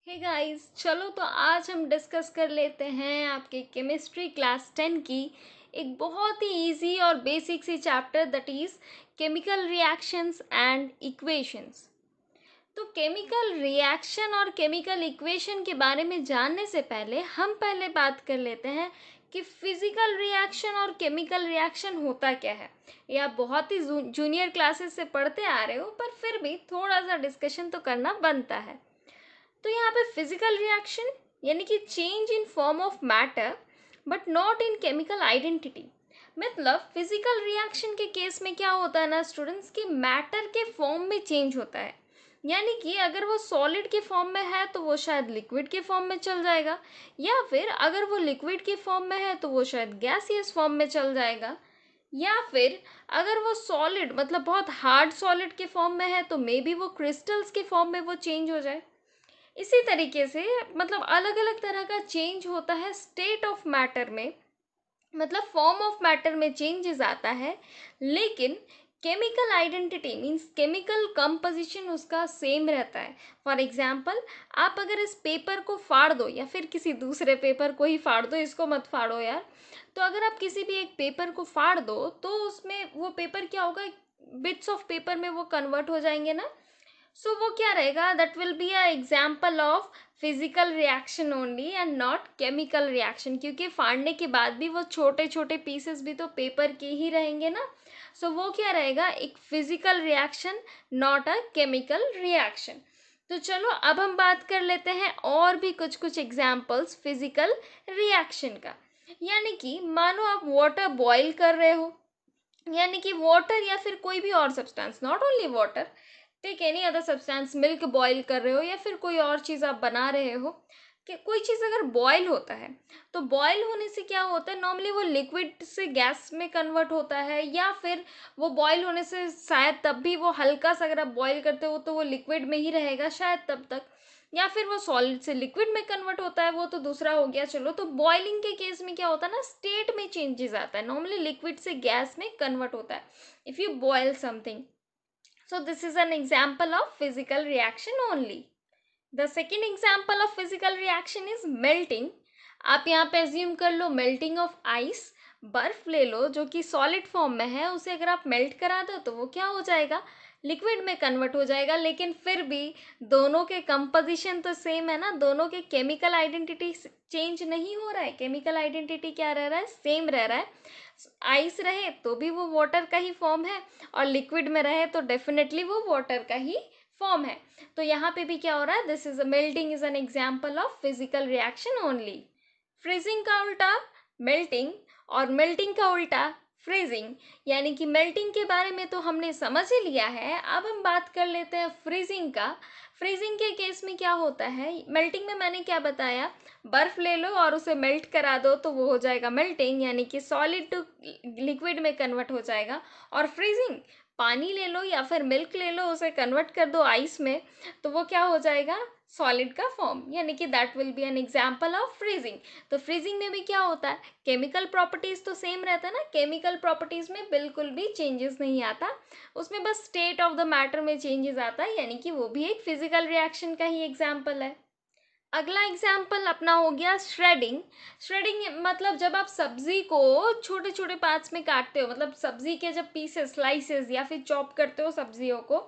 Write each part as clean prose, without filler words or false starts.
Hey guys, चलो तो आज हम डिस्कस कर लेते हैं आपके केमिस्ट्री क्लास 10 की एक बहुत ही इजी और बेसिक सी chapter that is chemical reactions and equations. तो केमिकल रिएक्शन और केमिकल इक्वेशन के बारे में जानने से पहले हम पहले बात कर लेते हैं कि फिजिकल रिएक्शन और केमिकल रिएक्शन होता क्या है। ये आप बहुत ही जूनियर क्लासेस से पढ़ते आ रहे हो, पर फिर भी थोड़ा सा डिस्कशन तो करना बनता है। तो यहाँ पे फिजिकल रिएक्शन यानी कि change in form of matter but not in chemical identity. मतलब फिजिकल रिएक्शन के केस में क्या होता है ना स्टूडेंट्स, कि मैटर के फॉर्म में चेंज होता है। यानी कि अगर वो सॉलिड के फॉर्म में है तो वो शायद लिक्विड के फॉर्म में चल जाएगा, या फिर अगर वो लिक्विड के फॉर्म में है तो वो शायद गैसियस फॉर्म में चल जाएगा, या फिर अगर वो सॉलिड मतलब बहुत हार्ड सॉलिड के फॉर्म में है तो मे बी वो क्रिस्टल्स के फॉर्म में वो चेंज हो जाए। इसी तरीके से मतलब अलग अलग तरह का चेंज होता है स्टेट ऑफ मैटर में, मतलब फॉर्म ऑफ मैटर में चेंजेस आता है, लेकिन chemical identity means chemical composition उसका सेम रहता है। फॉर एग्जाम्पल, आप अगर इस पेपर को फाड़ दो या फिर किसी दूसरे पेपर को ही फाड़ दो, इसको मत फाड़ो यार, तो अगर आप किसी भी एक पेपर को फाड़ दो तो उसमें वो पेपर क्या होगा, बिट्स ऑफ पेपर में वो कन्वर्ट हो जाएंगे ना। सो वो क्या रहेगा, that will be a example of physical reaction only and not chemical reaction, क्योंकि फाड़ने के बाद भी वो छोटे छोटे पीसेस भी तो पेपर के ही रहेंगे ना। सो वो क्या रहेगा, एक physical reaction, not a chemical reaction. तो चलो अब हम बात कर लेते हैं और भी कुछ कुछ एग्जाम्पल्स फिजिकल रिएक्शन का। यानी कि मानो आप वाटर बॉईल कर रहे हो, यानी कि वाटर या फिर कोई भी और substance, not only water, take any other substance, milk boil कर रहे हो या फिर कोई और चीज़ आप बना रहे हो, कि कोई चीज़ अगर बॉईल होता है तो बॉईल होने से क्या होता है, नॉर्मली वो लिक्विड से गैस में कन्वर्ट होता है, या फिर वो बॉईल होने से शायद तब भी वो हल्का सा, अगर आप बॉईल करते हो तो वो लिक्विड में ही रहेगा शायद तब तक, या फिर वो सॉलिड से लिक्विड में कन्वर्ट होता है, वो तो दूसरा हो गया। चलो, तो बॉइलिंग के केस में क्या होता है ना, स्टेट में चेंजेस आता है, नॉर्मली लिक्विड से गैस में कन्वर्ट होता है if you boil something. So this is an example of physical reaction only. The second example of physical reaction is melting. आप यहाँ पे assume कर लो melting of ice, बर्फ ले लो जो कि सॉलिड फॉर्म में है, उसे अगर आप मेल्ट करा दो तो वो क्या हो जाएगा, लिक्विड में कन्वर्ट हो जाएगा। लेकिन फिर भी दोनों के कंपोजिशन तो सेम है ना, दोनों के केमिकल आइडेंटिटी चेंज नहीं हो रहा है, केमिकल आइडेंटिटी क्या रह रहा है, सेम रह रहा है। आइस रहे तो भी वो वाटर का ही फॉर्म है, और लिक्विड में रहे तो डेफिनेटली वो वाटर का ही फॉर्म है। तो यहाँ पे भी क्या हो रहा है, this is melting is an example of physical reaction only. Freezing का उल्टा मेल्टिंग, और मेल्टिंग का उल्टा फ्रीजिंग। यानी कि मेल्टिंग के बारे में तो हमने समझ ही लिया है, अब हम बात कर लेते हैं फ्रीजिंग का। फ्रीजिंग के केस में क्या होता है, मेल्टिंग में मैंने क्या बताया, बर्फ ले लो और उसे मेल्ट करा दो तो वो हो जाएगा मेल्टिंग, यानी कि सॉलिड टू लिक्विड में कन्वर्ट हो जाएगा। और फ्रीजिंग, पानी ले लो या फिर मिल्क ले लो, उसे कन्वर्ट कर दो आइस में, तो वो क्या हो जाएगा, सॉलिड का फॉर्म, यानी कि that will be N example of freezing. तो फ्रीजिंग में भी क्या होता है, केमिकल प्रॉपर्टीज तो सेम रहता है ना, केमिकल प्रॉपर्टीज में बिल्कुल भी चेंजेस नहीं आता, उसमें बस स्टेट ऑफ द मैटर में चेंजेस आता है, यानी कि वो भी एक फिजिकल रिएक्शन का ही एग्जाम्पल है। अगला एग्जाम्पल अपना हो गया श्रेडिंग। श्रेडिंग मतलब जब आप सब्जी को छोटे छोटे पार्ट्स में काटते हो, मतलब सब्जी के जब पीसेस, स्लाइसेस या फिर चॉप करते हो सब्जियों को,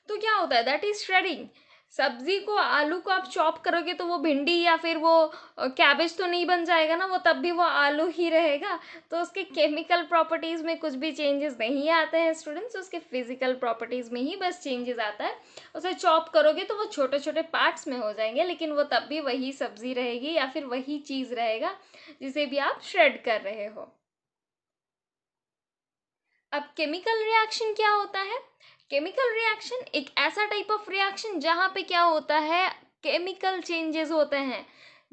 तो क्या होता है, दैट इज श्रेडिंग। सब्जी को, आलू को आप चॉप करोगे तो वो भिंडी या फिर वो कैबेज तो नहीं बन जाएगा ना, वो तब भी वो आलू ही रहेगा। तो उसके केमिकल प्रॉपर्टीज में कुछ भी चेंजेस नहीं आते हैं स्टूडेंट्स, उसके फिजिकल प्रॉपर्टीज में ही बस चेंजेस आता है। उसे चॉप करोगे तो वो छोटे छोटे पार्ट्स में हो जाएंगे, लेकिन वो तब भी वही सब्जी रहेगी या फिर वही चीज रहेगा जिसे भी आप श्रेड कर रहे हो। अब केमिकल रिएक्शन क्या होता है, केमिकल रिएक्शन एक ऐसा टाइप ऑफ रिएक्शन जहाँ पे क्या होता है, केमिकल चेंजेस होते हैं।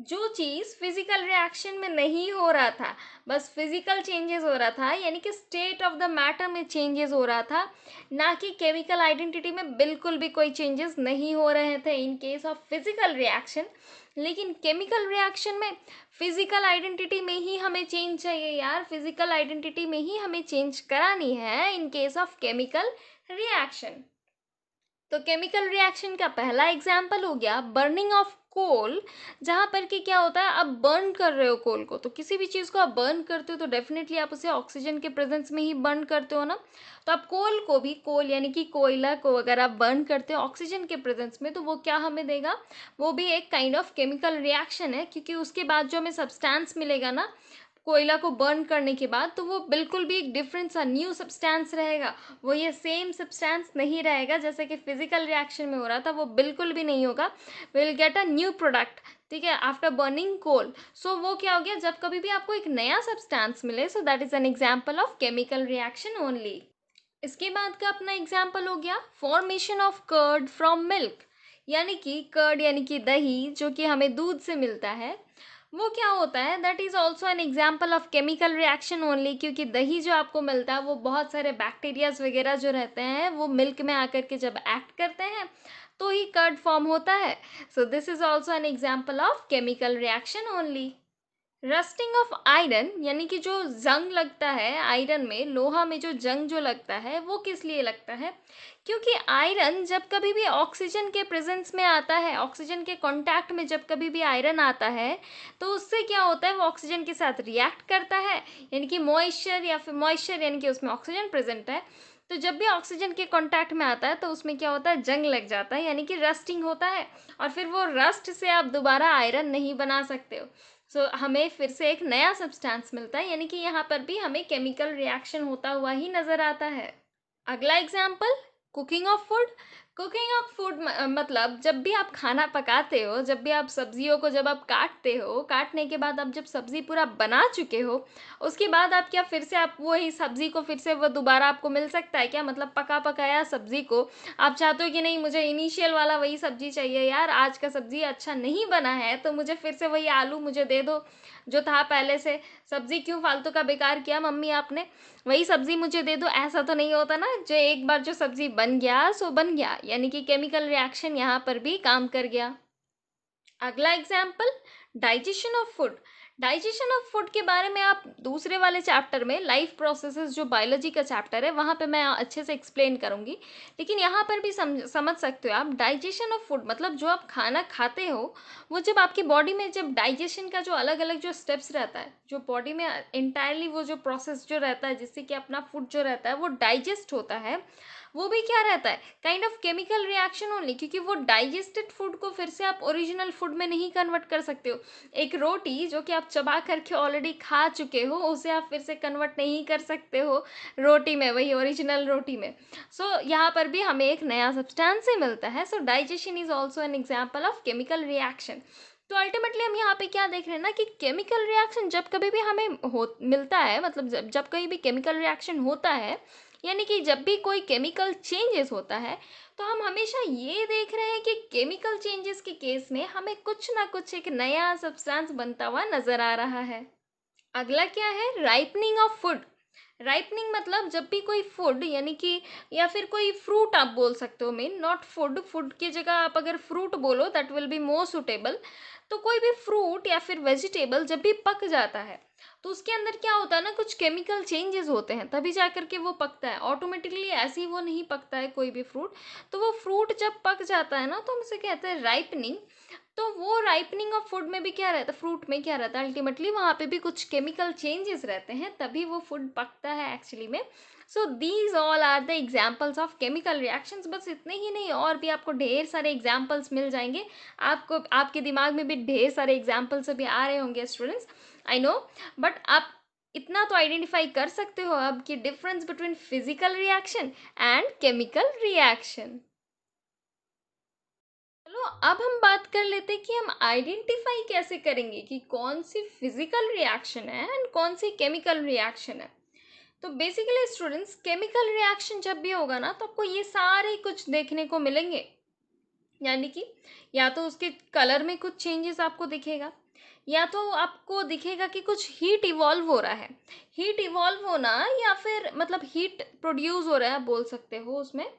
जो चीज़ फिजिकल रिएक्शन में नहीं हो रहा था, बस फिजिकल चेंजेस हो रहा था, यानी कि स्टेट ऑफ द मैटर में चेंजेस हो रहा था, ना कि केमिकल आइडेंटिटी में बिल्कुल भी कोई चेंजेस नहीं हो रहे थे in case of physical reaction. लेकिन केमिकल रिएक्शन में फिजिकल आइडेंटिटी में ही हमें चेंज चाहिए यार, फिजिकल आइडेंटिटी में ही हमें चेंज करानी है in case of chemical reaction. तो केमिकल रिएक्शन का पहला एग्जाम्पल हो गया बर्निंग ऑफ कोल, जहाँ पर कि क्या होता है, आप बर्न कर रहे हो कोल को, तो किसी भी चीज़ को आप बर्न करते हो तो डेफिनेटली आप उसे ऑक्सीजन के प्रेजेंस में ही बर्न करते हो ना। तो आप कोल को भी, कोल यानी कि कोयला को अगर आप बर्न करते हो ऑक्सीजन के प्रेजेंस में, तो वो क्या हमें देगा, वो भी एक काइंड ऑफ केमिकल रिएक्शन है, क्योंकि उसके बाद जो हमें सब्सटेंस मिलेगा ना कोयला को बर्न करने के बाद, तो वो बिल्कुल भी एक डिफरेंट सा न्यू सब्सटेंस रहेगा। वो ये सेम सब्सटेंस नहीं रहेगा जैसे कि फिजिकल रिएक्शन में हो रहा था, वो बिल्कुल भी नहीं होगा। Will get a new product, ठीक है, आफ्टर बर्निंग कोल। सो वो क्या हो गया, जब कभी भी आपको एक नया सब्सटेंस मिले, so that is an example of chemical reaction only. इसके बाद का अपना एग्जाम्पल हो गया formation of curd from milk, यानी कि कर्ड यानी कि दही, जो कि हमें दूध से मिलता है। वो क्या होता है, that is also an example of chemical reaction only, क्योंकि दही जो आपको मिलता है वो बहुत सारे बैक्टीरियाज वगैरह जो रहते हैं वो मिल्क में आकर के जब एक्ट करते हैं तो ही कर्ड फॉर्म होता है। So this is also an example of chemical reaction only. Rusting of iron, यानी कि जो जंग लगता है आयरन में, लोहा में जो जंग जो लगता है वो किस लिए लगता है, क्योंकि आयरन जब कभी भी ऑक्सीजन के प्रेजेंस में आता है, ऑक्सीजन के कांटेक्ट में जब कभी भी आयरन आता है, तो उससे क्या होता है, वो ऑक्सीजन के साथ रिएक्ट करता है, यानी कि मॉइस्चर या फिर मॉइस्चर यानी कि उसमें ऑक्सीजन प्रेजेंट है, तो जब भी ऑक्सीजन के कांटेक्ट में आता है तो उसमें क्या होता है, जंग लग जाता है, यानी कि रस्टिंग होता है, और फिर वो रस्ट से आप दोबारा आयरन नहीं बना सकते हो। सो हमें फिर से एक नया सब्सटेंस मिलता है, यानी कि यहाँ पर भी हमें केमिकल रिएक्शन होता हुआ ही नजर आता है। अगला example, cooking of food. Cooking of food मतलब जब भी आप खाना पकाते हो, जब भी आप सब्जियों को जब आप काटते हो, काटने के बाद आप जब सब्जी पूरा बना चुके हो, उसके बाद आप क्या फिर से आप वही सब्जी को फिर से वो दोबारा आपको मिल सकता है क्या, मतलब पका पकाया सब्जी को आप चाहते हो कि नहीं मुझे इनिशियल वाला वही सब्जी चाहिए यार, आज का सब्जी अच्छा नहीं बना है तो मुझे फिर से वही आलू मुझे दे दो जो था पहले से, सब्जी क्यों फालतू का बेकार किया मम्मी आपने, वही सब्जी मुझे दे दो, ऐसा तो नहीं होता ना। जो एक बार जो सब्जी बन गया सो बन गया, यानी कि केमिकल रिएक्शन यहाँ पर भी काम कर गया। अगला example, digestion of food. Digestion of food के बारे में आप दूसरे वाले चैप्टर में, लाइफ प्रोसेसेस जो बायोलॉजी का चैप्टर है वहाँ पे मैं अच्छे से एक्सप्लेन करूँगी, लेकिन यहाँ पर भी समझ सकते हो आप, डाइजेशन ऑफ फूड मतलब जो आप खाना खाते हो वो जब आपकी बॉडी में, जब डाइजेशन का जो अलग अलग जो स्टेप्स रहता है, जो बॉडी में इंटायरली वो जो प्रोसेस जो रहता है जिससे कि अपना फूड जो रहता है वो डाइजेस्ट होता है, वो भी क्या रहता है, kind of chemical reaction only, क्योंकि वो डाइजेस्टेड फूड को फिर से आप ओरिजिनल फूड में नहीं कन्वर्ट कर सकते हो। एक रोटी जो कि आप चबा करके ऑलरेडी खा चुके हो, उसे आप फिर से कन्वर्ट नहीं कर सकते हो रोटी में, वही ओरिजिनल रोटी में। सो यहाँ पर भी हमें एक नया सब्सटेंस ही मिलता है। सो digestion is also an example of chemical reaction. तो अल्टीमेटली हम यहाँ पे क्या देख रहे हैं ना, कि केमिकल रिएक्शन जब कभी भी हमें मिलता है, मतलब जब कहीं भी केमिकल रिएक्शन होता है, यानी कि जब भी कोई केमिकल चेंजेस होता है, तो हम हमेशा ये देख रहे हैं कि केमिकल चेंजेस के केस में हमें कुछ ना कुछ एक नया सब्सटेंस बनता हुआ नजर आ रहा है। अगला क्या है, राइपनिंग ऑफ फूड। राइपनिंग मतलब जब भी कोई फूड, यानी कि या फिर कोई फ्रूट आप बोल सकते हो, मेन नॉट फूड, फूड की जगह आप अगर फ्रूट बोलो that will be more suitable. तो कोई भी फ्रूट या फिर वेजिटेबल जब भी पक जाता है तो उसके अंदर क्या होता है ना, कुछ केमिकल चेंजेस होते हैं तभी जा करके वो पकता है, ऑटोमेटिकली ऐसे ही वो नहीं पकता है कोई भी फ्रूट। तो वो फ्रूट जब पक जाता है ना तो हम उसे कहते हैं राइपनिंग। तो वो राइपनिंग ऑफ फूड में भी क्या रहता है, फ्रूट में क्या रहता है, अल्टीमेटली वहाँ पे भी कुछ केमिकल चेंजेस रहते हैं तभी वो फूड पकता है एक्चुअली में। So these all are the examples of chemical reactions. बस इतने ही नहीं, और भी आपको ढेर सारे एग्जाम्पल्स मिल जाएंगे। आपको आपके दिमाग में भी ढेर सारे एग्जाम्पल्स अभी आ रहे होंगे स्टूडेंट्स, आई नो, बट आप इतना तो आइडेंटिफाई कर सकते हो अब कि difference between physical reaction and chemical reaction. चलो अब हम बात कर लेते हैं कि हम आइडेंटिफाई कैसे करेंगे कि कौन सी फिजिकल रिएक्शन है एंड कौन सी केमिकल रिएक्शन है। तो बेसिकली स्टूडेंट्स, केमिकल रिएक्शन जब भी होगा ना तो आपको ये सारे कुछ देखने को मिलेंगे, यानी कि या तो उसके कलर में कुछ चेंजेस आपको दिखेगा, या तो आपको दिखेगा कि कुछ हीट इवॉल्व हो रहा है। हीट इवॉल्व होना या फिर मतलब हीट प्रोड्यूस हो रहा है बोल सकते हो, उसमें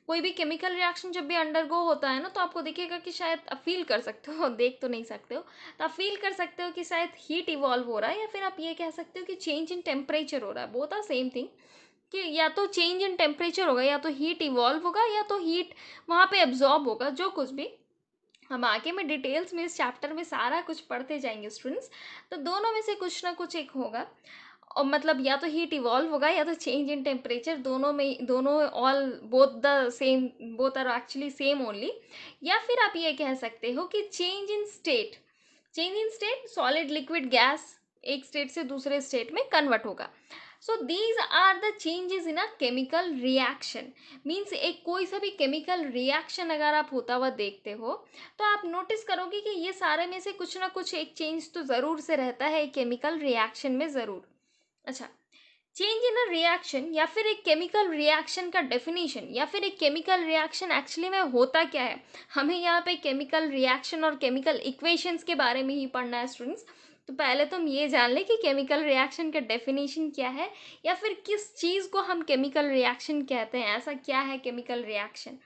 कोई भी केमिकल रिएक्शन जब भी अंडरगो होता है ना तो आपको दिखेगा कि शायद आप फील कर सकते हो, देख तो नहीं सकते हो, तो आप फील कर सकते हो कि शायद हीट इवॉल्व हो रहा है, या फिर आप ये कह सकते हो कि चेंज इन टेम्परेचर हो रहा है, बोथ आर सेम थिंग। कि या तो चेंज इन टेम्परेचर होगा, या तो हीट इवॉल्व होगा, या तो हीट वहाँ पे एब्जॉर्ब होगा, जो कुछ भी। हम आगे में डिटेल्स में इस चैप्टर में सारा कुछ पढ़ते जाएंगे स्टूडेंट्स। तो दोनों में से कुछ ना कुछ एक होगा, और मतलब या तो हीट इवॉल्व होगा या तो चेंज इन टेम्परेचर, दोनों all both the same, both are actually same only. या फिर आप ये कह सकते हो कि change in state, change in state solid liquid gas एक स्टेट से दूसरे स्टेट में कन्वर्ट होगा। So these are the changes in a chemical reaction. Means एक कोई सा भी केमिकल रिएक्शन अगर आप होता हुआ देखते हो तो आप नोटिस करोगे कि ये सारे में से कुछ ना कुछ एक चेंज तो ज़रूर से रहता है एक केमिकल रिएक्शन में ज़रूर। अच्छा, चेंज इन अ रिएक्शन या फिर एक केमिकल रिएक्शन का डेफिनेशन या फिर एक केमिकल रिएक्शन एक्चुअली में होता क्या है, हमें यहाँ पे केमिकल रिएक्शन और केमिकल इक्वेशंस के बारे में ही पढ़ना है स्टूडेंट्स। तो पहले तो हम ये जान लें कि केमिकल रिएक्शन का डेफिनेशन क्या है या फिर किस चीज़ को हम केमिकल रिएक्शन कहते हैं, ऐसा क्या है chemical reaction.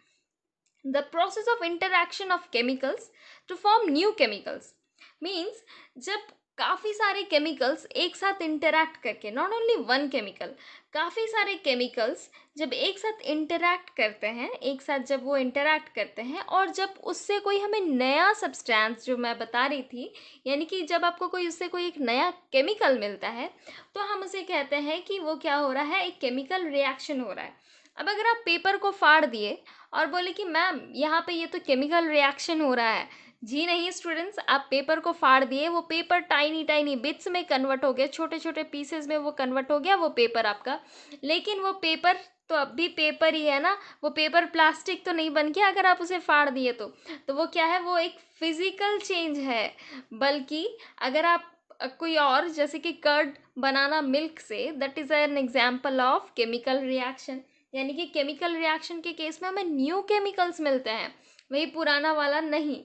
The process of interaction of chemicals to form new chemicals. Means जब काफ़ी सारे केमिकल्स एक साथ इंटरैक्ट करके, नॉट ओनली वन केमिकल, काफ़ी सारे केमिकल्स जब एक साथ इंटरैक्ट करते हैं, एक साथ जब वो इंटरैक्ट करते हैं और जब उससे कोई हमें नया सब्सटेंस, जो मैं बता रही थी, यानी कि जब आपको कोई उससे कोई एक नया केमिकल मिलता है तो हम उसे कहते हैं कि वो क्या हो रहा है, एक केमिकल रिएक्शन हो रहा है। अब अगर आप पेपर को फाड़ दिए और बोले कि मैम यहाँ पे ये तो केमिकल रिएक्शन हो रहा है, जी नहीं स्टूडेंट्स, आप पेपर को फाड़ दिए, वो पेपर टाइनी टाइनी बिट्स में कन्वर्ट हो गया, छोटे छोटे पीसेस में वो कन्वर्ट हो गया वो पेपर आपका। लेकिन वो पेपर तो अब भी पेपर ही है ना, वो पेपर प्लास्टिक तो नहीं बन गया अगर आप उसे फाड़ दिए तो वो क्या है, वो एक फिजिकल चेंज है। बल्कि अगर आप कोई और जैसे कि कर्ड बनाना मिल्क से, that is an example of chemical reaction. यानी कि केमिकल रिएक्शन के केस में हमें न्यू केमिकल्स मिलते हैं, वही पुराना वाला नहीं।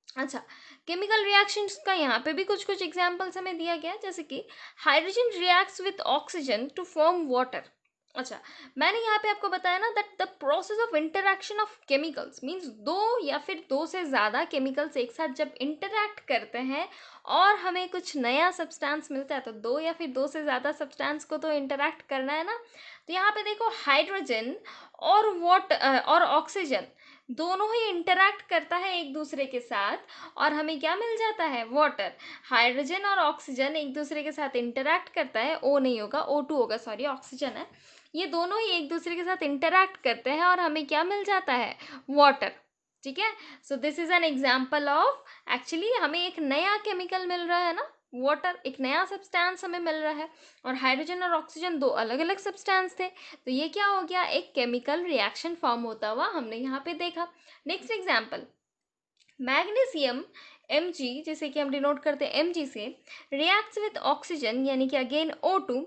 अच्छा, केमिकल रिएक्शंस का यहाँ पे भी कुछ कुछ एग्जांपल्स हमें दिया गया है, जैसे कि hydrogen reacts with oxygen to form water. अच्छा, मैंने यहाँ पे आपको बताया ना that the process of interaction of chemicals means दो या फिर दो से ज़्यादा केमिकल्स एक साथ जब इंटरैक्ट करते हैं और हमें कुछ नया सब्सटेंस मिलता है, तो दो या फिर दो से ज़्यादा सब्सटेंस को तो इंटरैक्ट करना है ना। तो यहाँ पे देखो हाइड्रोजन और ऑक्सीजन दोनों ही इंटरैक्ट करता है एक दूसरे के साथ और हमें क्या मिल जाता है, वाटर। हाइड्रोजन और ऑक्सीजन एक दूसरे के साथ इंटरैक्ट करता है, ओ नहीं होगा, O2 होगा, सॉरी ऑक्सीजन है। ये दोनों ही एक दूसरे के साथ इंटरैक्ट करते हैं और हमें क्या मिल जाता है, वाटर। ठीक है, so this is an example of, actually हमें एक नया केमिकल मिल रहा है ना, वाटर, एक नया सब्सटेंस हमें मिल रहा है। और हाइड्रोजन और ऑक्सीजन दो अलग अलग सब्सटेंस थे, तो ये क्या हो गया, एक केमिकल रिएक्शन फॉर्म होता हुआ हमने यहाँ पे देखा। नेक्स्ट एग्जाम्पल, मैग्नीशियम Mg, जैसे कि हम डिनोट करते हैं Mg से, रिएक्ट्स विद ऑक्सीजन यानी कि again O2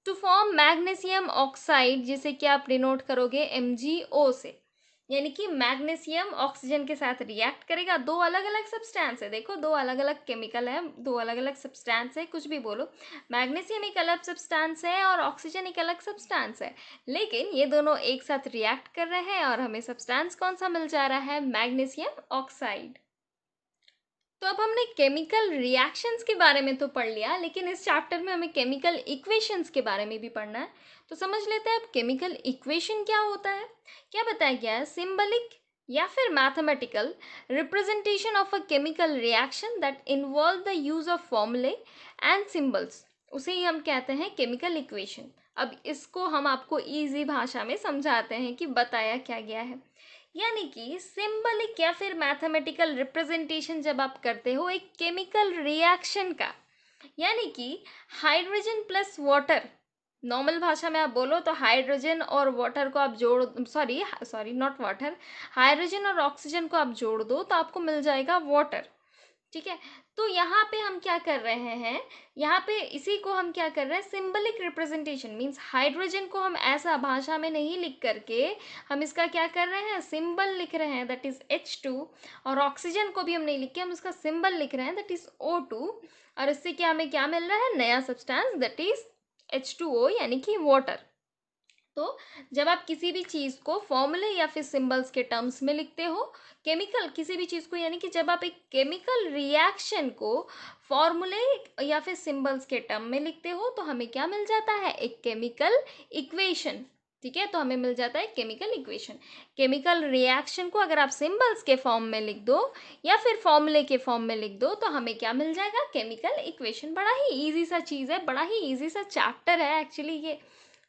to form magnesium oxide, जिसे कि आप डिनोट करोगे MgO से। यानी कि मैग्नीशियम ऑक्सीजन के साथ रिएक्ट करेगा, दो अलग अलग सब्सटेंस है, देखो दो अलग अलग केमिकल है, दो अलग अलग सब्सटेंस है, कुछ भी बोलो, मैग्नीशियम एक अलग सब्सटेंस है और ऑक्सीजन एक अलग सब्सटेंस है, लेकिन ये दोनों एक साथ रिएक्ट कर रहे हैं और हमें सब्सटेंस कौन सा मिल जा रहा है, मैग्नीशियम ऑक्साइड। तो अब हमने केमिकल रिएक्शंस के बारे में तो पढ़ लिया, लेकिन इस चैप्टर में हमें केमिकल इक्वेशंस के बारे में भी पढ़ना है। तो समझ लेते हैं अब केमिकल इक्वेशन क्या होता है। क्या बताया गया है, सिंबलिक या फिर mathematical representation of a chemical reaction that involve the use of फॉर्मूले एंड सिंबल्स, उसे ही हम कहते हैं केमिकल इक्वेशन। अब इसको हम आपको ईजी भाषा में समझाते हैं कि बताया क्या गया है। यानी कि सिंबलिक या फिर मैथमेटिकल रिप्रेजेंटेशन जब आप करते हो एक केमिकल रिएक्शन का, यानी कि हाइड्रोजन प्लस वाटर, नॉर्मल भाषा में आप बोलो तो हाइड्रोजन और वाटर को आप जोड़, sorry sorry not water, hydrogen और ऑक्सीजन को आप जोड़ दो तो आपको मिल जाएगा वाटर। ठीक है, तो यहाँ पे हम क्या कर रहे हैं, यहाँ पे इसी को हम क्या कर रहे हैं, सिंबलिक रिप्रेजेंटेशन मीन्स हाइड्रोजन को हम ऐसा भाषा में नहीं लिख करके हम इसका क्या कर रहे हैं, सिंबल लिख रहे हैं, दैट इज H2। और ऑक्सीजन को भी हम नहीं लिख के हम इसका सिंबल लिख रहे हैं, दैट इज O2। और इससे क्या हमें क्या मिल रहा है, नया सब्सटेंस, दैट इज H2O यानी कि वाटर। तो जब आप किसी भी चीज़ को फॉर्मूले या फिर सिंबल्स के टर्म्स में लिखते हो, केमिकल किसी भी चीज़ को, यानी कि जब आप एक केमिकल रिएक्शन को फॉर्मूले या फिर सिंबल्स के टर्म में लिखते हो तो हमें क्या मिल जाता है, एक केमिकल इक्वेशन। ठीक है, तो हमें मिल जाता है केमिकल इक्वेशन। केमिकल रिएक्शन को अगर आप सिंबल्स के फॉर्म में लिख दो या फिर फॉर्मूले के फॉर्म में लिख दो तो हमें क्या मिल जाएगा, केमिकल इक्वेशन। बड़ा ही इजी सा चीज़ है, बड़ा ही इजी सा चैप्टर है एक्चुअली ये।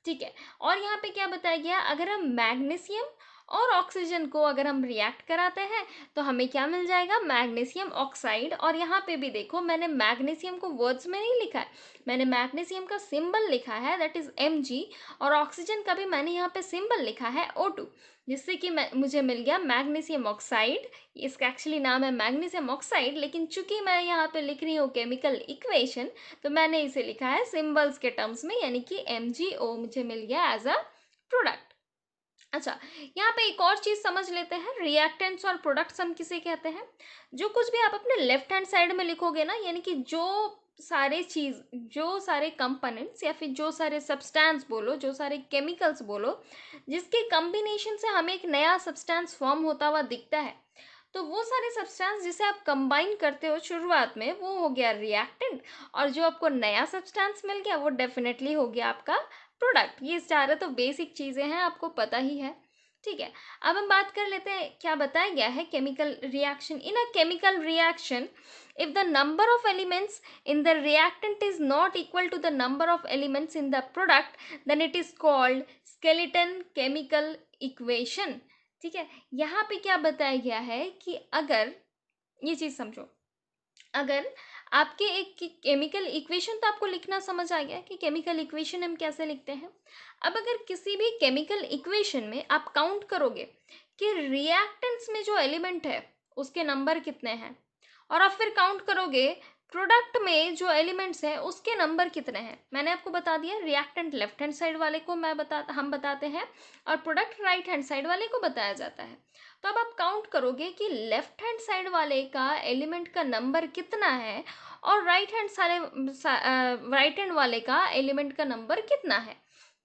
ठीक है, और यहाँ पे क्या बताया गया, अगर हम मैग्नीशियम और ऑक्सीजन को अगर हम रिएक्ट कराते हैं तो हमें क्या मिल जाएगा, मैग्नीशियम ऑक्साइड। और यहाँ पे भी देखो मैंने मैग्नीशियम को वर्ड्स में नहीं लिखा है, मैंने मैग्नीशियम का सिंबल लिखा है दैट इज Mg, और ऑक्सीजन का भी मैंने यहाँ पे सिंबल लिखा है O2, जिससे कि मुझे मिल गया मैग्नीशियम ऑक्साइड। इसका एक्चुअली नाम है मैग्नीशियम ऑक्साइड, लेकिन चूंकि मैं यहाँ पे लिख रही हूँ केमिकल इक्वेशन तो मैंने इसे लिखा है सिंबल्स के टर्म्स में, यानी कि MgO मुझे मिल गया एज अ प्रोडक्ट। अच्छा, यहाँ पे एक और चीज समझ लेते हैं, रिएक्टेंट्स और प्रोडक्ट्स हम किसे कहते हैं। जो कुछ भी आप अपने लेफ्ट हैंड साइड में लिखोगे ना, यानी कि जो सारे कंपोनेंट्स या फिर जो सारे सब्सटेंस बोलो, जो सारे केमिकल्स बोलो, जिसके कॉम्बिनेशन से हमें एक नया सब्सटेंस फॉर्म होता हुआ दिखता है, तो वो सारे सब्सटेंस जिसे आप कंबाइन करते हो शुरुआत में वो हो गया रिएक्टेंट, और जो आपको नया सब्सटेंस मिल गया वो डेफिनेटली हो गया आपका प्रोडक्ट। ये सारे तो बेसिक चीज़ें हैं, आपको पता ही है। ठीक है, अब हम बात कर लेते हैं क्या बताया गया है chemical reaction. In a chemical reaction if the number of elements in the reactant is not equal to the number of elements in the product then it is called skeleton chemical equation. ठीक है, यहाँ पे क्या बताया गया है कि अगर, ये चीज़ समझो, अगर आपके एक केमिकल इक्वेशन तो आपको लिखना समझ आ गया कि केमिकल इक्वेशन हम कैसे लिखते हैं। अब अगर किसी भी केमिकल इक्वेशन में आप काउंट करोगे कि रिएक्टेंट्स में जो एलिमेंट है उसके नंबर कितने हैं, और आप फिर काउंट करोगे प्रोडक्ट में जो एलिमेंट्स हैं उसके नंबर कितने हैं। मैंने आपको बता दिया रिएक्टेंट लेफ्ट हैंड साइड वाले को हम बताते हैं और प्रोडक्ट राइट हैंड साइड वाले को बताया जाता है। तो अब आप काउंट करोगे कि लेफ्ट हैंड साइड वाले का एलिमेंट का नंबर कितना है और राइट हैंड वाले का एलिमेंट का नंबर कितना है।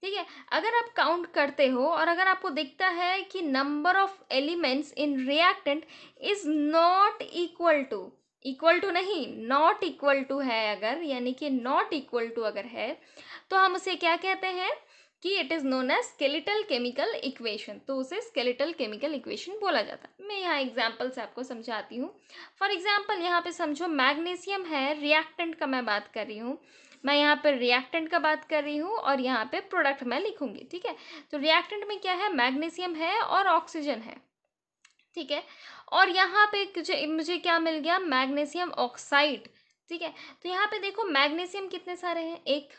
ठीक है, अगर आप काउंट करते हो और अगर आपको दिखता है कि number of elements in reactant is not equal to नहीं, नॉट इक्वल टू है अगर, यानी कि नॉट इक्वल टू अगर है तो हम उसे क्या कहते हैं कि it is known as skeletal chemical equation. तो उसे स्केलेटल केमिकल इक्वेशन बोला जाता है। मैं यहाँ एग्जांपल से आपको समझाती हूँ। फॉर एग्जांपल यहाँ पे समझो मैग्नीशियम है, रिएक्टेंट का मैं बात कर रही हूँ, मैं यहाँ पर रिएक्टेंट का बात कर रही हूँ और यहाँ पे प्रोडक्ट मैं लिखूंगी। ठीक है, तो रिएक्टेंट में क्या है, मैग्नीशियम है और ऑक्सीजन है। ठीक है, और यहाँ पे मुझे क्या मिल गया, मैग्नीशियम ऑक्साइड। ठीक है, तो यहाँ पे देखो मैग्नीशियम कितने सारे हैं, एक।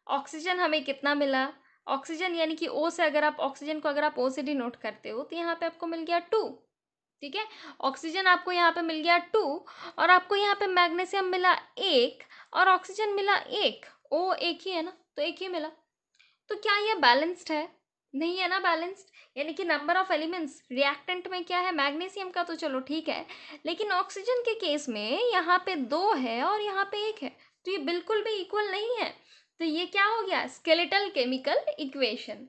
ऑक्सीजन हमें कितना मिला, ऑक्सीजन यानी कि ओ से अगर आप ऑक्सीजन को अगर आप ओ से डिनोट करते हो तो यहाँ पे आपको मिल गया 2। ठीक है, ऑक्सीजन आपको यहाँ पे मिल गया 2 और आपको यहाँ पे मैग्नीशियम मिला 1 और ऑक्सीजन मिला 1। ओ एक ही है ना, तो एक ही मिला। तो क्या ये बैलेंस्ड है, नहीं है ना बैलेंस्ड। यानी कि नंबर ऑफ एलिमेंट्स रिएक्टेंट में क्या है, मैग्नीशियम का तो चलो ठीक है, लेकिन ऑक्सीजन के केस में यहाँ पे 2 है और यहाँ पे 1 है, तो ये बिल्कुल भी इक्वल नहीं है। तो ये क्या हो गया, स्केलेटल केमिकल इक्वेशन।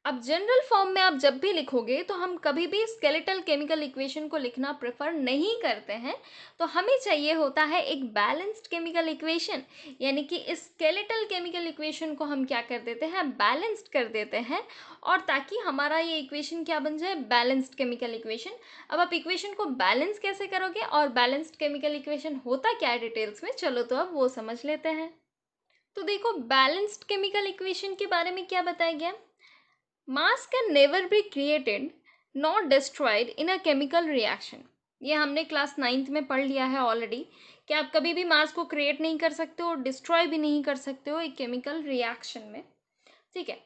अब जनरल फॉर्म में आप जब भी लिखोगे तो हम कभी भी स्केलेटल केमिकल इक्वेशन को लिखना प्रेफर नहीं करते हैं, तो हमें चाहिए होता है एक बैलेंस्ड केमिकल इक्वेशन। यानी कि इस स्केलेटल केमिकल इक्वेशन को हम क्या कर देते हैं, बैलेंस्ड कर देते हैं, और ताकि हमारा ये इक्वेशन क्या बन जाए, बैलेंस्ड केमिकल इक्वेशन। अब आप इक्वेशन को बैलेंस कैसे करोगे और बैलेंस्ड केमिकल इक्वेशन होता क्या है डिटेल्स में, चलो तो अब वो समझ लेते हैं। तो देखो बैलेंस्ड केमिकल इक्वेशन के बारे में क्या बताया गया, मास can never be created not destroyed in a chemical reaction. ये हमने क्लास 9th में पढ़ लिया है ऑलरेडी कि आप कभी भी मास को क्रिएट नहीं कर सकते हो, डिस्ट्रॉय भी नहीं कर सकते हो एक केमिकल रिएक्शन में। ठीक है,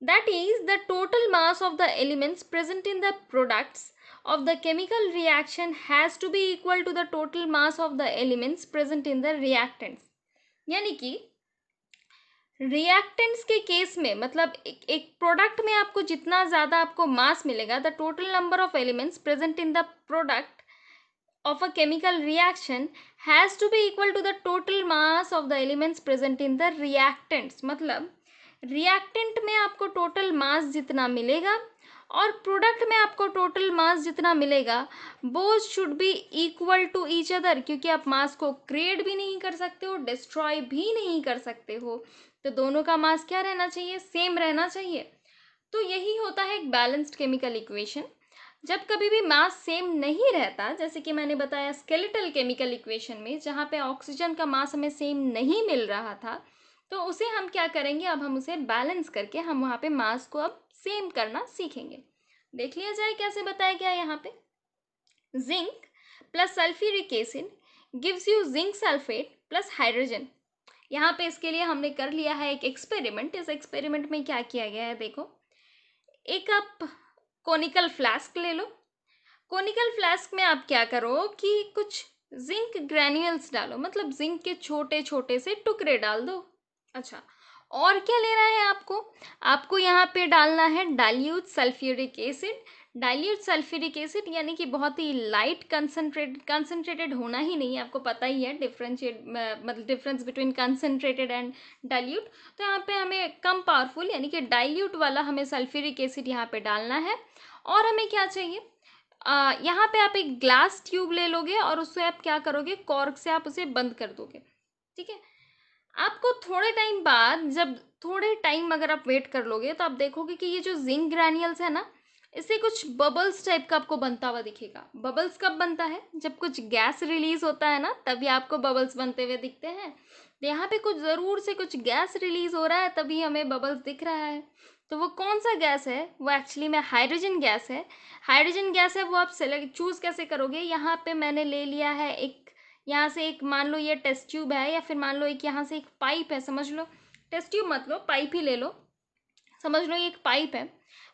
that is the total mass of the elements present in the products of the chemical reaction has to be equal to the total mass of the elements present in the reactants। यानी कि reactants के case में मतलब एक product में आपको जितना ज़्यादा आपको मास मिलेगा, the total number of elements present in the product of a chemical reaction has to be equal to the total mass of the elements present in the reactants. मतलब रिएक्टेंट में आपको total mass जितना मिलेगा और product में आपको total mass जितना मिलेगा, both should be equal to each other, क्योंकि आप मास को क्रिएट भी नहीं कर सकते हो, डिस्ट्रॉय भी नहीं कर सकते हो, तो दोनों का मास क्या रहना चाहिए, सेम रहना चाहिए। तो यही होता है एक बैलेंस्ड केमिकल इक्वेशन। जब कभी भी मास सेम नहीं रहता, जैसे कि मैंने बताया स्केलेटल केमिकल इक्वेशन में, जहाँ पे ऑक्सीजन का मास हमें सेम नहीं मिल रहा था, तो उसे हम क्या करेंगे, अब हम उसे बैलेंस करके हम वहाँ पे मास को अब सेम करना सीखेंगे। देख लिया जाए कैसे बताया गया यहाँ पे। Zinc plus sulphuric acid gives you zinc sulphate plus hydrogen. यहाँ पे इसके लिए हमने कर लिया है एक एक्सपेरिमेंट। इस एक्सपेरिमेंट में क्या किया गया है, देखो, एक आप कोनिकल फ्लास्क ले लो। कोनिकल फ्लास्क में आप क्या करो कि कुछ जिंक ग्रैन्यूल्स डालो, मतलब जिंक के छोटे छोटे से टुकड़े डाल दो। अच्छा, और क्या लेना है आपको, आपको यहाँ पे डालना है dilute sulphuric acid. Dilute sulphuric acid यानी कि बहुत ही लाइट कंसनट्रेटेड होना ही नहीं है, आपको पता ही है डिफरेंशिएट मतलब difference between concentrated and dilute. तो यहाँ पे हमें कम पावरफुल यानी कि डाइल्यूट वाला हमें सल्फ्यूरिक एसिड यहाँ पे डालना है। और हमें क्या चाहिए, यहाँ पे आप एक ग्लास ट्यूब ले लोगे और उससे आप क्या करोगे, कॉर्क से आप उसे बंद कर दोगे। ठीक है, आपको थोड़े टाइम बाद, जब थोड़े टाइम अगर आप वेट कर लोगे, तो आप देखोगे कि ये जो जिंक ग्रैन्यूल्स है ना, इससे कुछ बबल्स टाइप का आपको बनता हुआ दिखेगा। बबल्स कब बनता है, जब कुछ गैस रिलीज होता है ना, तभी आपको बबल्स बनते हुए दिखते हैं। तो यहाँ पे कुछ ज़रूर से कुछ गैस रिलीज हो रहा है, तभी हमें बबल्स दिख रहा है। तो वो कौन सा गैस है, वो एक्चुअली में हाइड्रोजन गैस है। हाइड्रोजन गैस है, वो आप सेलेक्ट चूज़ कैसे करोगे, यहाँ पे मैंने ले लिया है एक, यहाँ से एक, मान लो ये टेस्ट ट्यूब है, या फिर मान लो एक यहाँ से एक पाइप है, समझ लो, टेस्ट ट्यूब मत लो, पाइप ही ले लो, समझ लो ये एक पाइप है।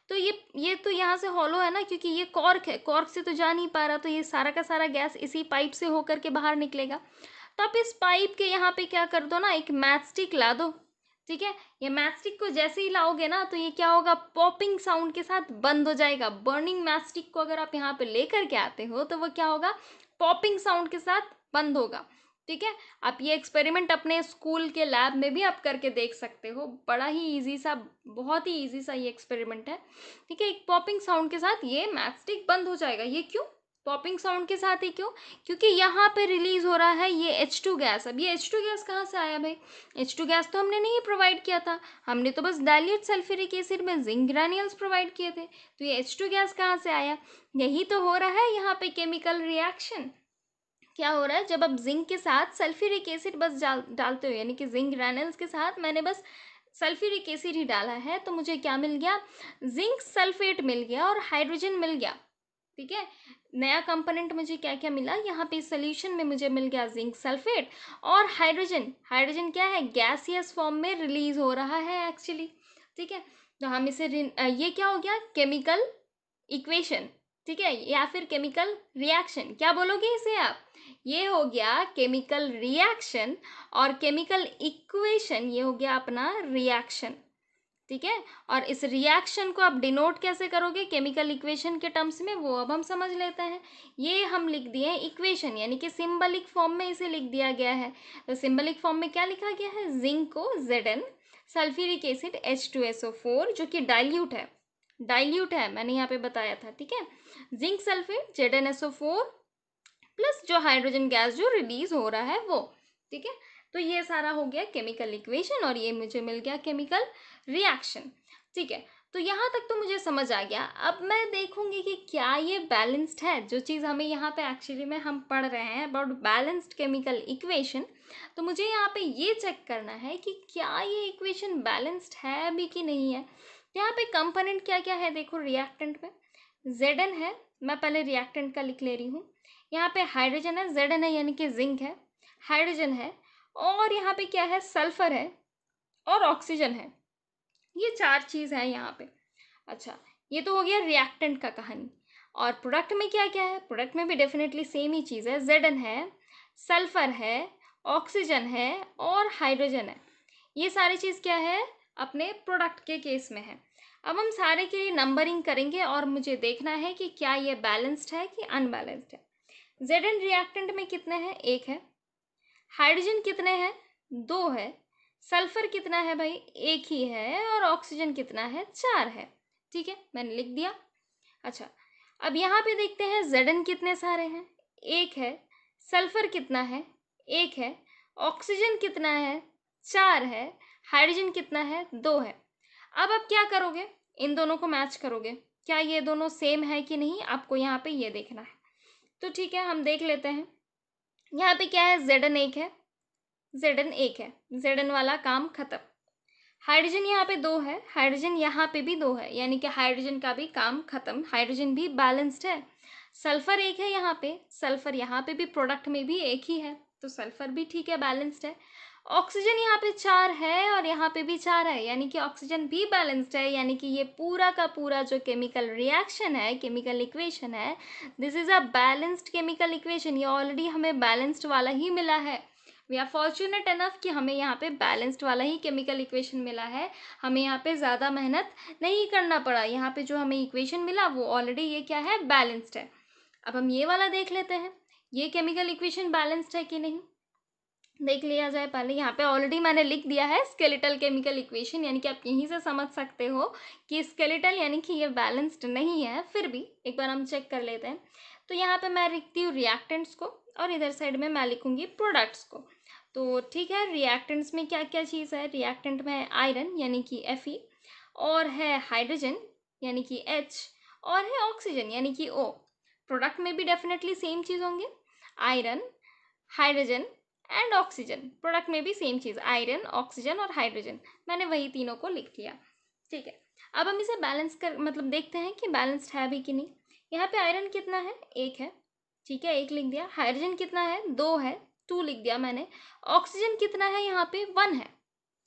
तो ये तो यहाँ से हॉलो है ना, क्योंकि ये कॉर्क है, कॉर्क से तो जा नहीं पा रहा, तो ये सारा का सारा गैस इसी पाइप से होकर के बाहर निकलेगा। तो आप इस पाइप के यहाँ पे क्या कर दो ना, एक मैच स्टिक ला दो। ठीक है, ये मैच स्टिक को जैसे ही लाओगे ना, तो ये क्या होगा, पॉपिंग साउंड के साथ बंद हो जाएगा। बर्निंग मैच स्टिक को अगर आप यहाँ पे लेकर के आते हो, तो वो क्या होगा, पॉपिंग साउंड के साथ बंद होगा। ठीक है, आप ये एक्सपेरिमेंट अपने स्कूल के लैब में भी आप करके देख सकते हो, बड़ा ही इजी सा, बहुत ही इजी सा ये एक्सपेरिमेंट है। ठीक है, एक पॉपिंग साउंड के साथ ये मैच स्टिक बंद हो जाएगा। ये क्यों पॉपिंग साउंड के साथ ही, क्यों, क्योंकि यहाँ पे रिलीज हो रहा है ये H2 गैस। अब ये H2 गैस कहाँ से आया भाई, H2 गैस तो हमने नहीं प्रोवाइड किया था, हमने तो बस डाइल्यूट सल्फ्यूरिक एसिड में जिंक ग्रैन्यूल्स प्रोवाइड किए थे। तो ये H2 गैस कहाँ से आया, यही तो हो रहा है यहाँ पे केमिकल रिएक्शन। क्या हो रहा है, जब आप जिंक के साथ सल्फ्यूरिक एसिड बस डालते हो, यानी कि जिंक ग्रैन्यूल्स के साथ मैंने बस सल्फ्यूरिक एसिड ही डाला है, तो मुझे क्या मिल गया, जिंक सल्फेट मिल गया और हाइड्रोजन मिल गया। ठीक है, नया कंपोनेंट मुझे क्या क्या मिला, यहाँ पे सोल्यूशन में मुझे मिल गया जिंक सल्फेट और हाइड्रोजन। हाइड्रोजन क्या है, गैसियस फॉर्म में रिलीज हो रहा है एक्चुअली। ठीक है, तो हम इसे ये क्या हो गया, केमिकल इक्वेशन। ठीक है, या फिर केमिकल रिएक्शन, क्या बोलोगे इसे आप, ये हो गया केमिकल रिएक्शन। और केमिकल इक्वेशन ये हो गया अपना रिएक्शन। ठीक है, और इस रिएक्शन को आप डिनोट कैसे करोगे केमिकल इक्वेशन के टर्म्स में, वो अब हम समझ लेते हैं। ये हम लिख दिए इक्वेशन, यानी कि सिंबलिक फॉर्म में इसे लिख दिया गया है। तो सिंबलिक फॉर्म में क्या लिखा गया है, जिंक को Zn, सल्फ्यूरिक एसिड H2SO4 जो कि डाइल्यूट है, मैंने यहाँ पे बताया था। ठीक है, जिंक सल्फेट ZnSO4 प्लस जो हाइड्रोजन गैस जो रिलीज हो रहा है वो। ठीक है, तो ये सारा हो गया केमिकल इक्वेशन और ये मुझे मिल गया केमिकल रिएक्शन। ठीक है, तो यहाँ तक तो मुझे समझ आ गया। अब मैं देखूंगी कि क्या ये बैलेंस्ड है, जो चीज़ हमें यहाँ पे एक्चुअली में हम पढ़ रहे हैं अबाउट बैलेंस्ड केमिकल इक्वेशन। तो मुझे यहाँ पे ये चेक करना है कि क्या ये इक्वेशन बैलेंस्ड है भी कि नहीं है। यहाँ पे कंपोनेंट क्या क्या है, देखो रिएक्टेंट में Zn है, मैं पहले रिएक्टेंट का लिख ले रही हूँ। यहाँ पे हाइड्रोजन है, Zn है यानी कि जिंक है, हाइड्रोजन है, और यहाँ पे क्या है, सल्फर है और ऑक्सीजन है। ये चार चीज़ है यहाँ पे। अच्छा, ये तो हो गया रिएक्टेंट का कहानी। और प्रोडक्ट में क्या क्या है, प्रोडक्ट में भी डेफिनेटली सेम ही चीज़ है, Zn है, सल्फर है, ऑक्सीजन है और हाइड्रोजन है। ये सारी चीज़ क्या है, अपने प्रोडक्ट के केस में है। अब हम सारे के लिए नंबरिंग करेंगे और मुझे देखना है कि क्या ये बैलेंस्ड है कि अनबैलेंस्ड है। Zn रिएक्टेंट में कितने हैं, एक है, हाइड्रोजन कितने हैं, दो है, सल्फर कितना है भाई, एक ही है, और ऑक्सीजन कितना है, चार है। ठीक है, मैंने लिख दिया। अच्छा, अब यहाँ पे देखते हैं Zn कितने सारे हैं, एक है, सल्फर कितना है, एक है, ऑक्सीजन कितना है, चार है, हाइड्रोजन कितना है, दो है। अब आप क्या करोगे, इन दोनों को मैच करोगे, क्या ये दोनों सेम है कि नहीं, आपको यहाँ पे ये देखना है। तो ठीक है, हम देख लेते हैं। यहाँ पे क्या है, Zn एक है, Zn एक है, Zn वाला काम खत्म। हाइड्रोजन यहाँ पे 2 है, हाइड्रोजन यहाँ पे भी 2 है, यानी कि हाइड्रोजन का भी काम खत्म, हाइड्रोजन भी बैलेंस्ड है। सल्फर एक है यहाँ पे, सल्फर यहाँ पे भी प्रोडक्ट में भी एक ही है, तो सल्फर भी ठीक है, बैलेंस्ड है। ऑक्सीजन यहाँ पे 4 है और यहाँ पे भी 4 है, यानी कि ऑक्सीजन भी बैलेंस्ड है, यानी कि ये पूरा का पूरा जो केमिकल रिएक्शन है, केमिकल इक्वेशन है, this is a balanced chemical equation. ये ऑलरेडी हमें बैलेंस्ड वाला ही मिला है। वी आर फॉर्चुनेट इनफ कि हमें यहाँ पे बैलेंस्ड वाला ही केमिकल इक्वेशन मिला है, हमें यहाँ पे ज़्यादा मेहनत नहीं करना पड़ा। यहाँ पे जो हमें इक्वेशन मिला वो ऑलरेडी ये क्या है, बैलेंस्ड है। अब हम ये वाला देख लेते हैं, ये केमिकल इक्वेशन बैलेंस्ड है कि नहीं, देख लिया जाए पहले। यहाँ पे ऑलरेडी मैंने लिख दिया है स्केलेटल केमिकल इक्वेशन, यानी कि आप यहीं से समझ सकते हो कि स्केलेटल यानी कि ये बैलेंस्ड नहीं है। फिर भी एक बार हम चेक कर लेते हैं। तो यहाँ पे मैं लिखती हूँ रिएक्टेंट्स को और इधर साइड में मैं लिखूंगी प्रोडक्ट्स को। तो ठीक है, रिएक्टेंट्स में क्या क्या चीज़ है, रिएक्टेंट में है आयरन यानी कि Fe, और है हाइड्रोजन यानी कि H, और है ऑक्सीजन यानी कि O। प्रोडक्ट में भी डेफिनेटली सेम चीज़ होंगे, iron, hydrogen and oxygen. Product में भी सेम चीज़, आयरन, ऑक्सीजन और हाइड्रोजन, मैंने वही तीनों को लिख लिया। ठीक है, अब हम इसे बैलेंस कर मतलब देखते हैं कि बैलेंस्ड है भी कि नहीं। यहाँ पे आयरन कितना है, 1 है, ठीक है, 1 लिख दिया। हाइड्रोजन कितना है, 2 है, 2 लिख दिया मैंने। ऑक्सीजन कितना है यहाँ पे, 1 है,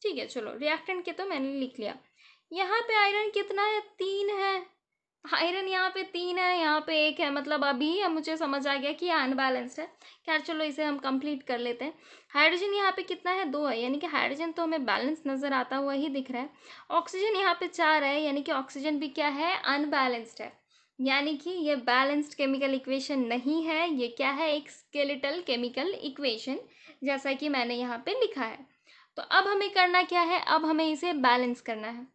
ठीक है। चलो रिएक्टेंट के तो मैंने लिख लिया। यहाँ पे आयरन कितना है, 3 है, आयरन यहाँ पे 3 है, यहाँ पे 1 है, मतलब अभी अब मुझे समझ आ गया कि ये अनबैलेंस्ड है। खैर चलो इसे हम कंप्लीट कर लेते हैं। हाइड्रोजन यहाँ पे कितना है, 2 है, यानी कि हाइड्रोजन तो हमें बैलेंस नज़र आता हुआ ही दिख रहा है। ऑक्सीजन यहाँ पे 4 है, यानी कि ऑक्सीजन भी क्या है, अनबैलेंस्ड है, यानी कि ये बैलेंस्ड केमिकल इक्वेशन नहीं है, ये क्या है, एक स्केलेटल केमिकल इक्वेशन, जैसा कि मैंने यहाँ पे लिखा है। तो अब हमें करना क्या है, अब हमें इसे बैलेंस करना है।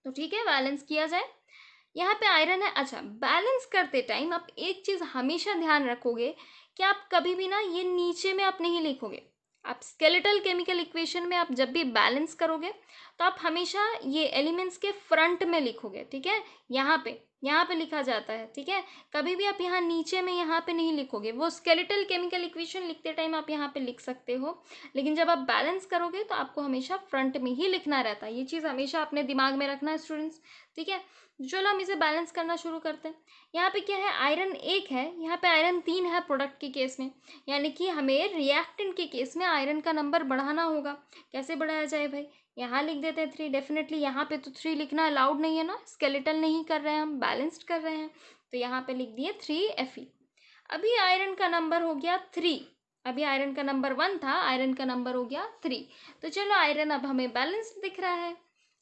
तो ठीक है, बैलेंस किया जाए। यहाँ पे आयरन है। अच्छा, बैलेंस करते टाइम आप एक चीज़ हमेशा ध्यान रखोगे कि आप कभी भी ना ये नीचे में आप नहीं लिखोगे। आप स्केलेटल केमिकल इक्वेशन में आप जब भी बैलेंस करोगे तो आप हमेशा ये एलिमेंट्स के फ्रंट में लिखोगे, ठीक है, यहाँ पे लिखा जाता है, ठीक है। कभी भी आप यहाँ नीचे में यहाँ पे नहीं लिखोगे। वो स्केलेटल केमिकल इक्वेशन लिखते टाइम आप यहाँ पे लिख सकते हो, लेकिन जब आप बैलेंस करोगे तो आपको हमेशा फ्रंट में ही लिखना रहता है। ये चीज़ हमेशा अपने दिमाग में रखना है स्टूडेंट्स, ठीक है। चलो हम इसे बैलेंस करना शुरू करते हैं। यहाँ पे क्या है, आयरन 1 है, यहाँ पे आयरन 3 है प्रोडक्ट के केस में, यानी कि हमें रिएक्टेंट के केस में आयरन का नंबर बढ़ाना होगा। कैसे बढ़ाया जाए भाई, यहाँ लिख देते हैं 3। डेफिनेटली यहाँ पे तो 3 लिखना अलाउड नहीं है ना, स्केलेटल नहीं कर रहे हैं हम, बैलेंस्ड कर रहे हैं, तो यहाँ पे लिख दिए 3Fe। अभी आयरन का नंबर हो गया 3, अभी आयरन का नंबर 1 था, आयरन का नंबर हो गया 3। तो चलो आयरन अब हमें बैलेंस्ड दिख रहा है।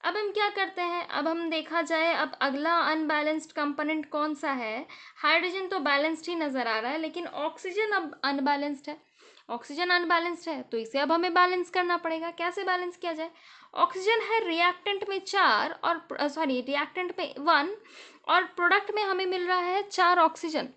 अब हम क्या करते हैं, अब हम देखा जाए अब अगला अनबैलेंस्ड कंपोनेंट कौन सा है। हाइड्रोजन तो बैलेंस्ड ही नज़र आ रहा है, लेकिन ऑक्सीजन अब अनबैलेंस्ड है। ऑक्सीजन अनबैलेंस्ड है तो इसे अब हमें बैलेंस करना पड़ेगा। कैसे बैलेंस किया जाए, ऑक्सीजन है रिएक्टेंट में 4 और रिएक्टेंट में 1 और प्रोडक्ट में हमें मिल रहा है 4 ऑक्सीजन,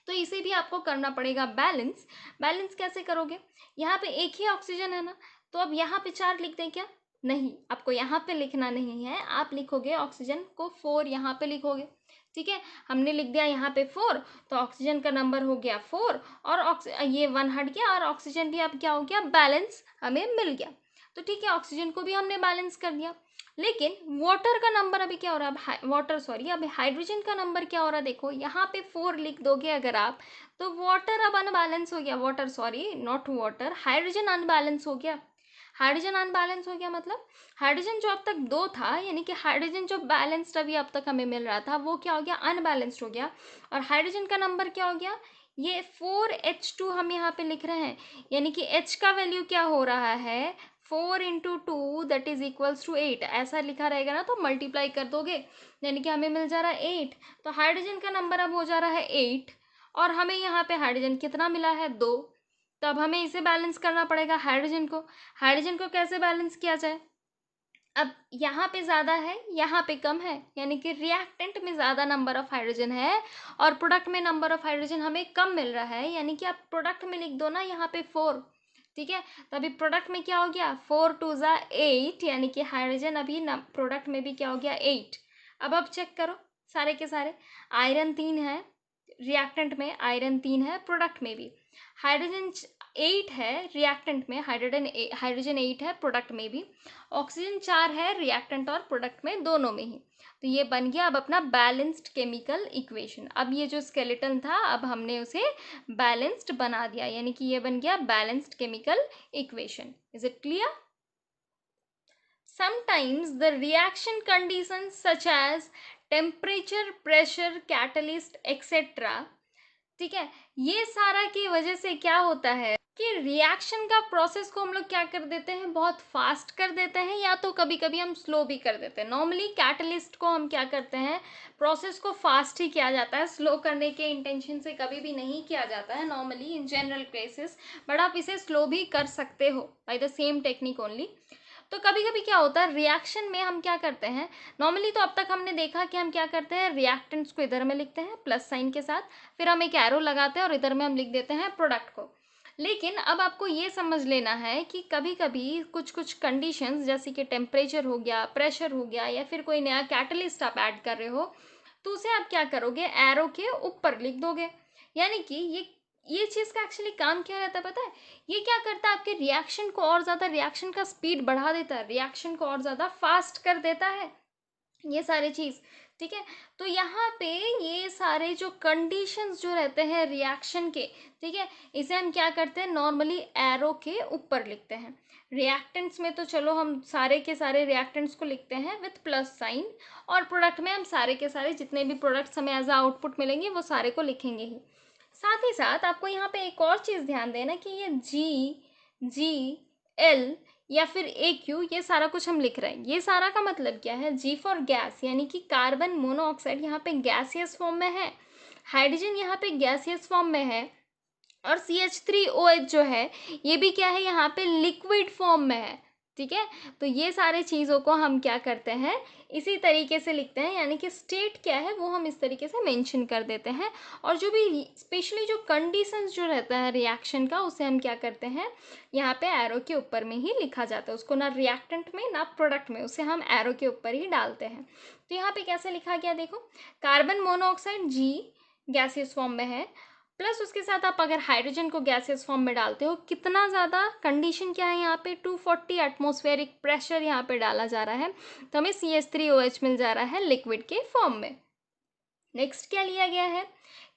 तो इसे भी आपको करना पड़ेगा बैलेंस। बैलेंस कैसे करोगे, यहाँ पे 1 ही ऑक्सीजन है ना, तो अब यहाँ पे 4 लिख दें क्या, नहीं, आपको यहाँ पे लिखना नहीं है, आप लिखोगे ऑक्सीजन को 4 यहाँ पे लिखोगे, ठीक है। हमने लिख दिया यहाँ पे 4, तो ऑक्सीजन का नंबर हो गया 4 और ये 1 हट गया और ऑक्सीजन भी अब क्या हो गया, बैलेंस हमें मिल गया। तो ठीक है, ऑक्सीजन को भी हमने बैलेंस कर दिया। लेकिन वाटर का नंबर अभी क्या हो रहा है, वाटर सॉरी, अभी हाइड्रोजन का नंबर क्या हो रहा है, देखो यहाँ पे 4 लिख दोगे अगर आप, तो वाटर अब अनबैलेंस हो गया, water sorry not water, hydrogen unbalance हो गया। हाइड्रोजन अनबैलेंस हो गया मतलब हाइड्रोजन जो अब तक 2 था, यानी कि हाइड्रोजन जो बैलेंस्ड अभी अब तक हमें मिल रहा था वो क्या हो गया, अनबैलेंस्ड हो गया। और हाइड्रोजन का नंबर क्या हो गया, ये 4H2 हम यहाँ पे लिख रहे हैं, यानी कि H का वैल्यू क्या हो रहा है, 4 into 2 that is equals to 8, ऐसा लिखा रहेगा ना, तो मल्टीप्लाई कर दोगे, यानी कि हमें मिल जा रहा है 8। तो हाइड्रोजन का नंबर अब हो जा रहा है 8 और हमें यहाँ पे हाइड्रोजन कितना मिला है, 2। तो अब हमें इसे बैलेंस करना पड़ेगा हाइड्रोजन को। हाइड्रोजन को कैसे बैलेंस किया जाए, अब यहाँ पे ज़्यादा है यहाँ पे कम है, यानी कि रिएक्टेंट में ज़्यादा नंबर ऑफ हाइड्रोजन है और प्रोडक्ट में नंबर ऑफ हाइड्रोजन हमें कम मिल रहा है, यानी कि आप प्रोडक्ट में लिख दो ना यहाँ पे 4, ठीक है। तो अभी प्रोडक्ट में क्या हो गया, 4 2 ज़ा 8, यानी कि हाइड्रोजन अभी प्रोडक्ट में भी क्या हो गया 8। अब आप चेक करो सारे के सारे, आयरन 3 है रिएक्टेंट में, आयरन 3 है प्रोडक्ट में भी, हाइड्रोजन 8 है रिएक्टेंट में, हाइड्रोजन 8 है प्रोडक्ट में भी, ऑक्सीजन 4 है रिएक्टेंट और प्रोडक्ट में दोनों में ही। तो ये बन गया अब अपना बैलेंस्ड केमिकल इक्वेशन। अब ये जो स्केलेटन था अब हमने उसे बैलेंस्ड बना दिया, यानी कि ये बन गया balanced chemical equation. Is it clear? Sometimes the reaction conditions such as temperature, pressure, catalyst, etc. ठीक है, ये सारा की वजह से क्या होता है कि रिएक्शन का प्रोसेस को हम लोग क्या कर देते हैं, बहुत फास्ट कर देते हैं, या तो कभी कभी हम स्लो भी कर देते हैं। नॉर्मली कैटलिस्ट को हम क्या करते हैं, प्रोसेस को फास्ट ही किया जाता है, स्लो करने के इंटेंशन से कभी भी नहीं किया जाता है normally in general cases, but आप इसे स्लो भी कर सकते हो by the same technique only. तो कभी कभी क्या होता है रिएक्शन में हम क्या करते हैं, नॉर्मली तो अब तक हमने देखा कि हम क्या करते हैं, रिएक्टेंट्स को इधर में लिखते हैं प्लस साइन के साथ, फिर हम एक एरो लगाते हैं और इधर में हम लिख देते हैं प्रोडक्ट को। लेकिन अब आपको ये समझ लेना है कि कभी कभी कुछ कुछ कंडीशंस जैसे कि टेम्परेचर हो गया, प्रेशर हो गया, या फिर कोई नया कैटलिस्ट आप ऐड कर रहे हो, तो उसे आप क्या करोगे, एरो के ऊपर लिख दोगे। यानी कि ये चीज़ का एक्चुअली काम क्या रहता है पता है, ये क्या करता है, आपके रिएक्शन को और ज़्यादा, रिएक्शन का स्पीड बढ़ा देता है, रिएक्शन को और ज़्यादा फास्ट कर देता है, ये सारे चीज़। ठीक है, तो यहाँ पे ये सारे जो कंडीशंस जो रहते हैं रिएक्शन के, ठीक है, इसे हम क्या करते हैं, नॉर्मली एरो के ऊपर लिखते हैं। रिएक्टेंट्स में तो चलो हम सारे के सारे रिएक्टेंट्स को लिखते हैं विथ प्लस साइन, और प्रोडक्ट में हम सारे के सारे जितने भी प्रोडक्ट्स हमें एज अ आउटपुट मिलेंगे वो सारे को लिखेंगे ही। साथ ही साथ आपको यहाँ पे एक और चीज़ ध्यान देना कि ये G, L या फिर AQ, ये सारा कुछ हम लिख रहे हैं, ये सारा का मतलब क्या है, G फॉर गैस, यानी कि कार्बन मोनोऑक्साइड यहाँ पे गैसियस फॉर्म में है, हाइड्रोजन यहाँ पे गैसियस फॉर्म में है, और CH3OH जो है ये भी क्या है, यहाँ पे लिक्विड फॉर्म में है। ठीक है, तो ये सारे चीज़ों को हम क्या करते हैं, इसी तरीके से लिखते हैं, यानी कि स्टेट क्या है वो हम इस तरीके से मेंशन कर देते हैं। और जो भी स्पेशली जो कंडीशंस जो रहता है रिएक्शन का, उसे हम क्या करते हैं, यहाँ पे एरो के ऊपर में ही लिखा जाता है, उसको ना रिएक्टेंट में ना प्रोडक्ट में, उसे हम एरो के ऊपर ही डालते हैं। तो यहाँ पे कैसे लिखा गया देखो, carbon monoxide G gaseous form में है, प्लस उसके साथ आप अगर हाइड्रोजन को गैसियस फॉर्म में डालते हो, कितना ज़्यादा, कंडीशन क्या है यहाँ पे, 240 एटमॉस्फेरिक प्रेशर यहाँ पे डाला जा रहा है, तो हमें CH3OH मिल जा रहा है लिक्विड के फॉर्म में। नेक्स्ट क्या लिया गया है,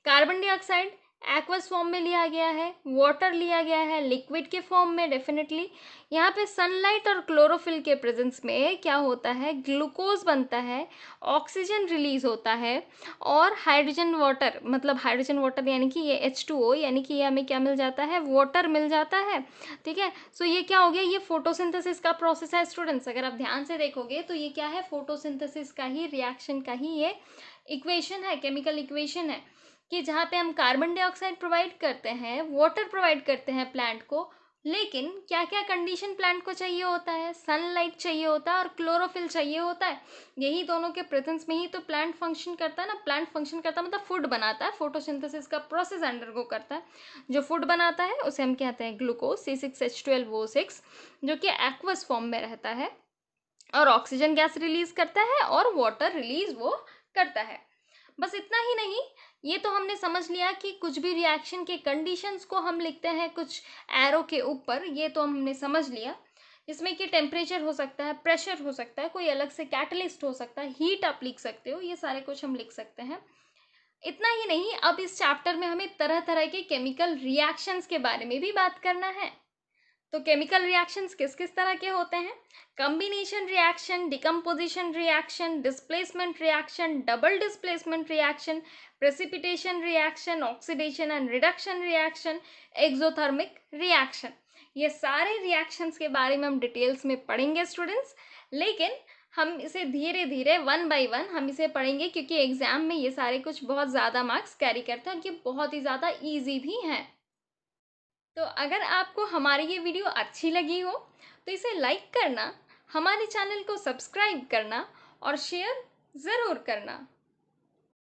कार्बन डाइऑक्साइड एक्वस फॉर्म में लिया गया है, वाटर लिया गया है लिक्विड के फॉर्म में डेफिनेटली। यहाँ पे सनलाइट और क्लोरोफिल के प्रेजेंस में क्या होता है, ग्लूकोज बनता है, ऑक्सीजन रिलीज होता है, और हाइड्रोजन वाटर, मतलब हाइड्रोजन वाटर यानी कि ये H2O, यानी कि ये हमें क्या मिल जाता है, वाटर मिल जाता है। ठीक है, सो ये क्या हो गया, ये फोटोसिंथेसिस का प्रोसेस है स्टूडेंट्स। अगर आप ध्यान से देखोगे तो ये क्या है, फोटोसिंथेसिस का ही, रिएक्शन का ही ये इक्वेशन है, केमिकल इक्वेशन है, कि जहाँ पे हम कार्बन डाइऑक्साइड प्रोवाइड करते हैं, वाटर प्रोवाइड करते हैं प्लांट को, लेकिन क्या क्या कंडीशन प्लांट को चाहिए होता है, सनलाइट चाहिए होता है और क्लोरोफिल चाहिए होता है। यही दोनों के प्रेजेंस में ही तो प्लांट फंक्शन करता है ना, प्लांट फंक्शन करता है मतलब फूड बनाता है, फोटोसिंथेसिस का प्रोसेस अंडरगो करता है। जो फूड बनाता है उसे हम कहते हैं ग्लूकोज C6H12O6, जो कि एक्वस फॉर्म में रहता है, और ऑक्सीजन गैस रिलीज करता है और वाटर रिलीज वो करता है। बस इतना ही नहीं, ये तो हमने समझ लिया कि कुछ भी रिएक्शन के कंडीशंस को हम लिखते हैं कुछ एरो के ऊपर, ये तो हमने समझ लिया, जिसमें कि टेम्परेचर हो सकता है, प्रेशर हो सकता है, कोई अलग से कैटलिस्ट हो सकता है, हीट आप लिख सकते हो, ये सारे कुछ हम लिख सकते हैं। इतना ही नहीं, अब इस चैप्टर में हमें तरह तरह के केमिकल रिएक्शंस के बारे में भी बात करना है। तो केमिकल रिएक्शंस किस किस तरह के होते हैं, combination reaction, decomposition reaction, displacement reaction, double displacement reaction, precipitation reaction, oxidation and reduction reaction, exothermic reaction. ये सारे रिएक्शंस के बारे में हम डिटेल्स में पढ़ेंगे स्टूडेंट्स, लेकिन हम इसे धीरे धीरे 1 बाय 1 हम इसे पढ़ेंगे, क्योंकि एग्जाम में ये सारे कुछ बहुत ज़्यादा मार्क्स कैरी करते हैं और ये बहुत ही ज़्यादा ईजी भी हैं। तो अगर आपको हमारी ये वीडियो अच्छी लगी हो तो इसे लाइक करना, हमारे चैनल को सब्सक्राइब करना और शेयर ज़रूर करना।